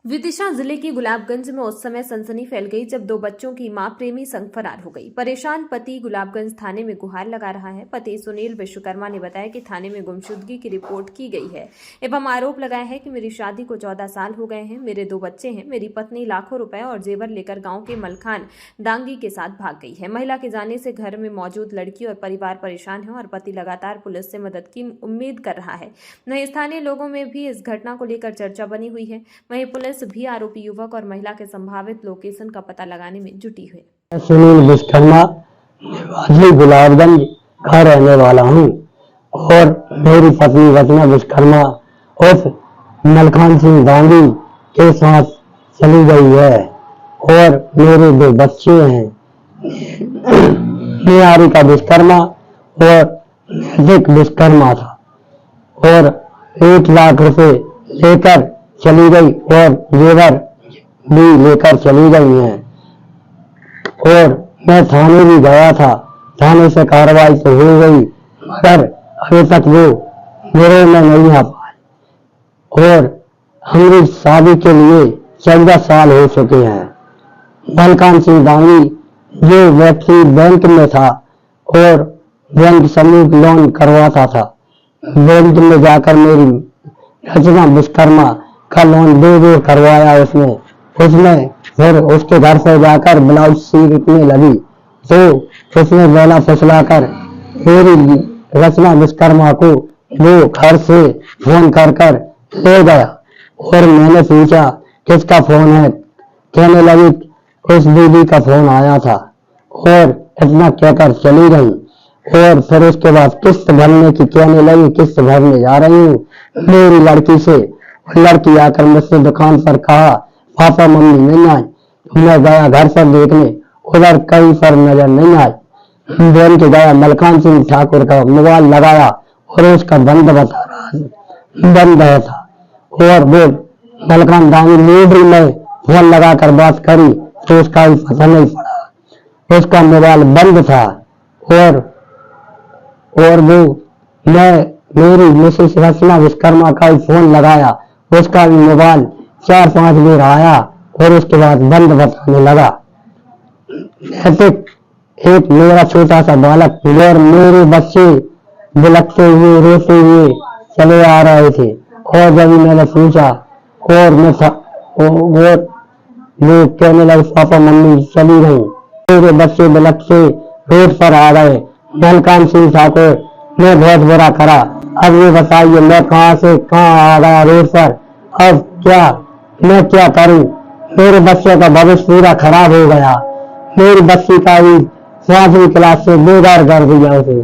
विदिशा जिले के गुलाबगंज में उस समय सनसनी फैल गई जब दो बच्चों की मां प्रेमी संग फरार हो गई। परेशान पति गुलाबगंज थाने में गुहार लगा रहा है। पति सुनील विश्वकर्मा ने बताया कि थाने में गुमशुदगी की रिपोर्ट की गई है एवं आरोप लगाया है कि मेरी शादी को 14 साल हो गए हैं, मेरे 2 बच्चे हैं, मेरी पत्नी लाखों रुपए और जेवर लेकर गाँव के मलखान दांगी के साथ भाग गई है। महिला के जाने से घर में मौजूद लड़की और परिवार परेशान है और पति लगातार पुलिस से मदद की उम्मीद कर रहा है। वहीं स्थानीय लोगों में भी इस घटना को लेकर चर्चा बनी हुई है। वहीं पुलिस भी आरोपी युवक और महिला के संभावित लोकेशन का पता लगाने में जुटी है। सुनील विश्वकर्मा निवासी गुलाबगंज का रहने वाला हूँ और मेरी पत्नी रचना विश्वकर्मा उस मलखान सिंह दांगी के साथ चली गई है और मेरे 2 बच्चे हैं, निहारिका विश्वकर्मा और नैतिक विश्वकर्मा था और 1 लाख रुपए लेकर चली गई और जेवर भी लेकर चली गई हैं और मैं थाने भी गया था। थाने से कार्रवाई तो हो गई मगर अभी तक वो गिरोह में नहीं आ पाए और हमारी शादी के लिए 14 साल हो चुके हैं। मलखान सिंह दांगी जो व्यक्ति बैंक में था और बैंक समूह लोन करवाता था, बैंक में जाकर मेरी रचना विश्वकर्मा का लोन 2 करवाया उसने फिर उसके घर से जाकर ब्लाउज सीखने लगी तो उसने बोला फुसलाकर मेरी रचना विश्वकर्मा को वो घर से फोन कर ले गया और मैंने पूछा किसका फोन है, कहने लगी उस दीदी का फोन आया था और इतना कहकर चली गई और फिर उसके बाद किस्त भरने की कहने लगी, किस्त भरने जा रही हूँ मेरी लड़की से। लड़की आकर मुझसे दुकान पर कहा पापा मम्मी नहीं आए, मैं गया घर पर देखने, उधर कहीं पर नजर नहीं आई। बैंक गया, मलखान सिंह ठाकुर का मोबाइल लगाया और उसका बंद बता रहा बंद था और वो मलखान दांगी लीडरी में फोन लगाकर बात करी तो उसका भी पता नहीं पड़ा, उसका मोबाइल बंद था और वो मेरी मिसेस रचना विश्वकर्मा का भी फोन लगाया, उसका भी मोबाइल 4-5 बार आया और उसके बाद बंद बताने लगा। एक मेरा छोटा सा बालक और मेरे बच्चे बिलखते हुए रोते हुए चले आ रहे थे और जब मैंने पूछा और वो कहने लगे पापा मम्मी चली गई, मेरे बच्चे बिलखते रोड पर आ गए। मलखान सिंह ठाकुर ने बहुत बुरा करा, अब ये बताइए मैं कहाँ से कहाँ आ गया रोड पर, अब मैं क्या करूं, मेरे बच्चे का भविष्य पूरा खराब हो गया, मेरी बच्ची का भी 5वीं क्लास से बेकार कर दिया उसे।